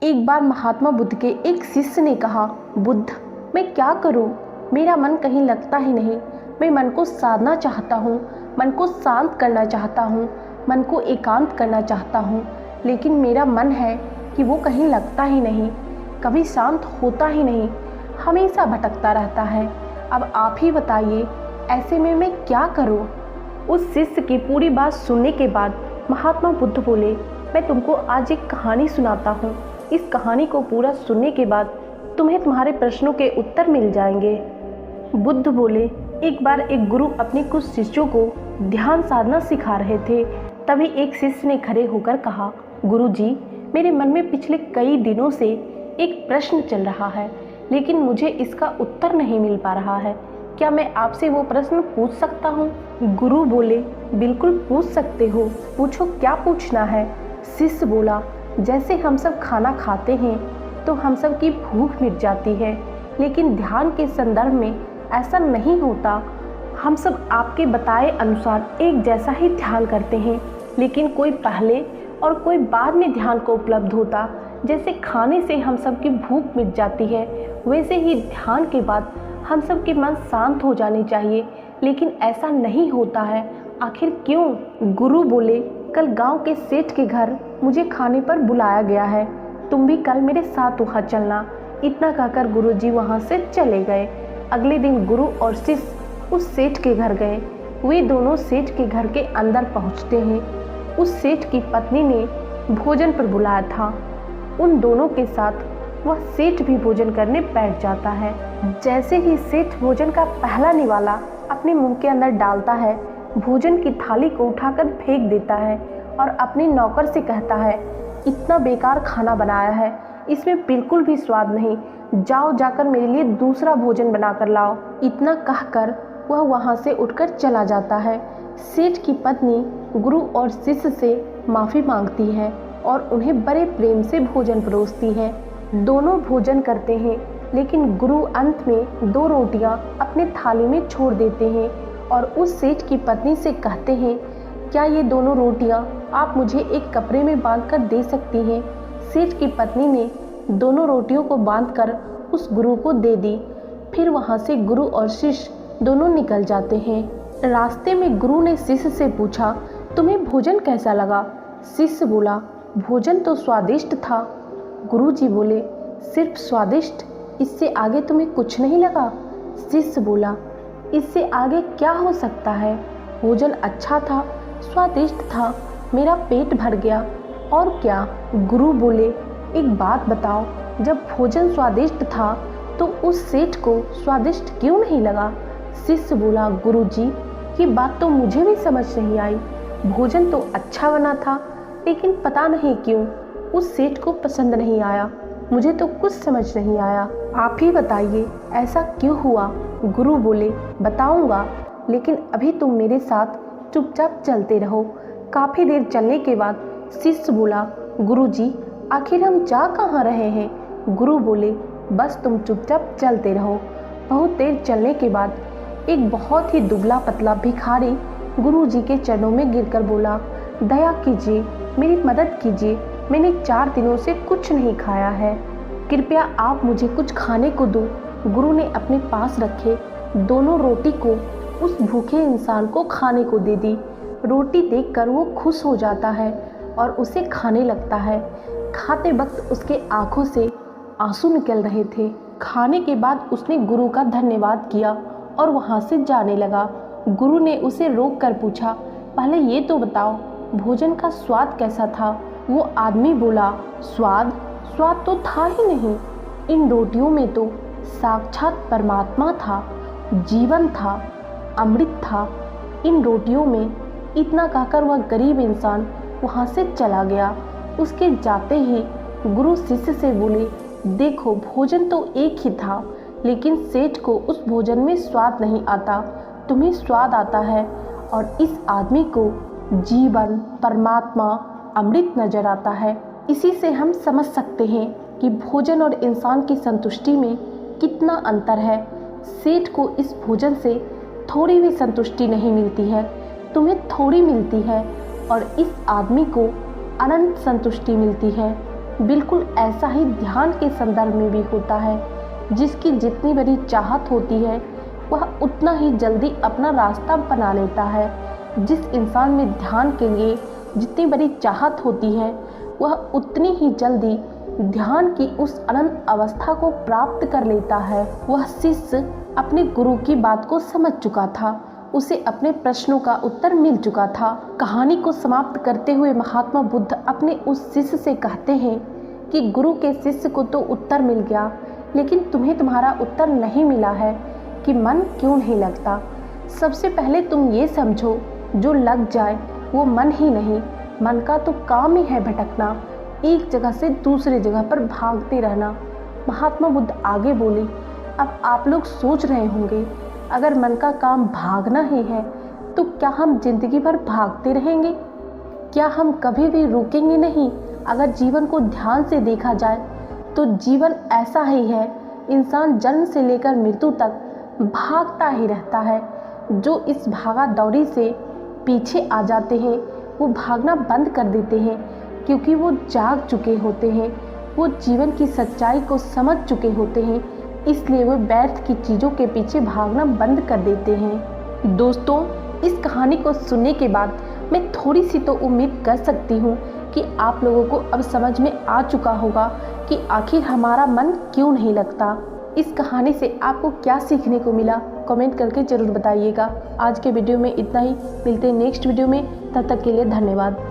एक बार महात्मा बुद्ध के एक शिष्य ने कहा, बुद्ध, मैं क्या करूं? मेरा मन कहीं लगता ही नहीं। मैं मन को साधना चाहता हूं, मन को शांत करना चाहता हूं, मन को एकांत करना चाहता हूं, लेकिन मेरा मन है कि वो कहीं लगता ही नहीं, कभी शांत होता ही नहीं, हमेशा भटकता रहता है। अब आप ही बताइए, ऐसे में मैं क्या करूं? उस शिष्य की पूरी बात सुनने के बाद महात्मा बुद्ध बोले, मैं तुमको आज एक कहानी सुनाता हूँ। इस कहानी को पूरा सुनने के बाद तुम्हें तुम्हारे प्रश्नों के उत्तर मिल जाएंगे। बुद्ध बोले, एक बार एक गुरु अपने कुछ शिष्यों को ध्यान साधना सिखा रहे थे। तभी एक शिष्य ने खड़े होकर कहा, गुरु जी, मेरे मन में पिछले कई दिनों से एक प्रश्न चल रहा है, लेकिन मुझे इसका उत्तर नहीं मिल पा रहा है। क्या मैं आपसे वो प्रश्न पूछ सकता हूँ? गुरु बोले, बिल्कुल पूछ सकते हो, पूछो क्या पूछना है। शिष्य बोला, जैसे हम सब खाना खाते हैं तो हम सब की भूख मिट जाती है, लेकिन ध्यान के संदर्भ में ऐसा नहीं होता। हम सब आपके बताए अनुसार एक जैसा ही ध्यान करते हैं, लेकिन कोई पहले और कोई बाद में ध्यान को उपलब्ध होता। जैसे खाने से हम सब की भूख मिट जाती है, वैसे ही ध्यान के बाद हम सब के मन शांत हो जाने चाहिए, लेकिन ऐसा नहीं होता है। आखिर क्यों? गुरु बोले, कल गांव के सेठ के घर मुझे खाने पर बुलाया गया है, तुम भी कल मेरे साथ वहाँ चलना। इतना कहकर गुरुजी वहाँ से चले गए। अगले दिन गुरु और शिष्य उस सेठ के घर गए। वे दोनों सेठ के घर के अंदर पहुँचते हैं। उस सेठ की पत्नी ने भोजन पर बुलाया था। उन दोनों के साथ वह सेठ भी भोजन करने बैठ जाता है। जैसे ही सेठ भोजन का पहला निवाला अपने मुंह के अंदर डालता है, भोजन की थाली को उठाकर फेंक देता है और अपने नौकर से कहता है, इतना बेकार खाना बनाया है, इसमें बिल्कुल भी स्वाद नहीं, जाओ जाकर मेरे लिए दूसरा भोजन बनाकर लाओ। इतना कहकर वह वहाँ से उठकर चला जाता है। सेठ की पत्नी गुरु और शिष्य से माफ़ी मांगती है और उन्हें बड़े प्रेम से भोजन परोसती है। दोनों भोजन करते हैं, लेकिन गुरु अंत में 2 रोटियां अपने थाली में छोड़ देते हैं और उस सेठ की पत्नी से कहते हैं, क्या ये दोनों रोटियां आप मुझे एक कपड़े में बांधकर दे सकती हैं? सेठ की पत्नी ने दोनों रोटियों को बांधकर उस गुरु को दे दी। फिर वहाँ से गुरु और शिष्य दोनों निकल जाते हैं। रास्ते में गुरु ने शिष्य से पूछा, तुम्हें भोजन कैसा लगा? शिष्य बोला, भोजन तो स्वादिष्ट था। गुरुजी बोले, सिर्फ स्वादिष्ट, इससे आगे तुम्हें कुछ नहीं लगा? शिष्य बोला, इससे आगे क्या हो सकता है? भोजन अच्छा था, स्वादिष्ट था, मेरा पेट भर गया, और क्या? गुरु बोले, एक बात बताओ, जब भोजन स्वादिष्ट था तो उस सेठ को स्वादिष्ट क्यों नहीं लगा? शिष्य बोला, गुरुजी, ये बात तो मुझे भी समझ नहीं आई। भोजन तो अच्छा बना था, लेकिन पता नहीं क्यों उस सेठ को पसंद नहीं आया। मुझे तो कुछ समझ नहीं आया, आप ही बताइए ऐसा क्यों हुआ? गुरु बोले, बताऊंगा, लेकिन अभी तुम मेरे साथ चुपचाप चलते रहो। काफ़ी देर चलने के बाद शिष्य बोला, गुरुजी, आखिर हम जा कहाँ रहे हैं? गुरु बोले, बस तुम चुपचाप चलते रहो। बहुत देर चलने के बाद एक बहुत ही दुबला पतला भिखारी गुरुजी के चरणों में गिरकर बोला, दया कीजिए, मेरी मदद कीजिए, मैंने 4 दिनों से कुछ नहीं खाया है, कृपया आप मुझे कुछ खाने को दो। गुरु ने अपने पास रखे दोनों रोटी को उस भूखे इंसान को खाने को दे दी। रोटी देखकर वो खुश हो जाता है और उसे खाने लगता है। खाते वक्त उसके आंखों से आंसू निकल रहे थे। खाने के बाद उसने गुरु का धन्यवाद किया और वहाँ से जाने लगा। गुरु ने उसे रोक कर पूछा, पहले ये तो बताओ, भोजन का स्वाद कैसा था? वो आदमी बोला, स्वाद तो था ही नहीं। इन रोटियों में तो साक्षात परमात्मा था, जीवन था, अमृत था इन रोटियों में। इतना कहकर वह गरीब इंसान वहाँ से चला गया। उसके जाते ही गुरु शिष्य से बोले, देखो, भोजन तो एक ही था, लेकिन सेठ को उस भोजन में स्वाद नहीं आता, तुम्हें स्वाद आता है, और इस आदमी को जीवन, परमात्मा, अमृत नजर आता है। इसी से हम समझ सकते हैं कि भोजन और इंसान की संतुष्टि में कितना अंतर है। सेठ को इस भोजन से थोड़ी भी संतुष्टि नहीं मिलती है, तुम्हें थोड़ी मिलती है, और इस आदमी को अनंत संतुष्टि मिलती है। बिल्कुल ऐसा ही ध्यान के संदर्भ में भी होता है। जिसकी जितनी बड़ी चाहत होती है वह उतना ही जल्दी अपना रास्ता बना लेता है। जिस इंसान में ध्यान के लिए जितनी बड़ी चाहत होती है वह उतनी ही जल्दी ध्यान की उस अनंत अवस्था को प्राप्त कर लेता है। वह शिष्य अपने गुरु की बात को समझ चुका था, उसे अपने प्रश्नों का उत्तर मिल चुका था। कहानी को समाप्त करते हुए महात्मा बुद्ध अपने उस शिष्य से कहते हैं कि गुरु के शिष्य को तो उत्तर मिल गया, लेकिन तुम्हें तुम्हारा उत्तर नहीं मिला है कि मन क्यों नहीं लगता। सबसे पहले तुम ये समझो, जो लग जाए वो मन ही नहीं, मन का तो काम ही है भटकना, एक जगह से दूसरी जगह पर भागते रहना। महात्मा बुद्ध आगे बोले, अब आप लोग सोच रहे होंगे, अगर मन का काम भागना ही है तो क्या हम जिंदगी भर भागते रहेंगे? क्या हम कभी भी रुकेंगे नहीं? अगर जीवन को ध्यान से देखा जाए तो जीवन ऐसा ही है, इंसान जन्म से लेकर मृत्यु तक भागता ही रहता है। जो इस भागा दौड़ी से पीछे आ जाते हैं वो भागना बंद कर देते हैं, क्योंकि वो जाग चुके होते हैं, वो जीवन की सच्चाई को समझ चुके होते हैं, इसलिए वो व्यर्थ की चीज़ों के पीछे भागना बंद कर देते हैं। दोस्तों, इस कहानी को सुनने के बाद मैं थोड़ी सी तो उम्मीद कर सकती हूँ कि आप लोगों को अब समझ में आ चुका होगा कि आखिर हमारा मन क्यों नहीं लगता। इस कहानी से आपको क्या सीखने को मिला, कमेंट करके ज़रूर बताइएगा। आज के वीडियो में इतना ही, मिलते हैं नेक्स्ट वीडियो में, तब तक के लिए धन्यवाद।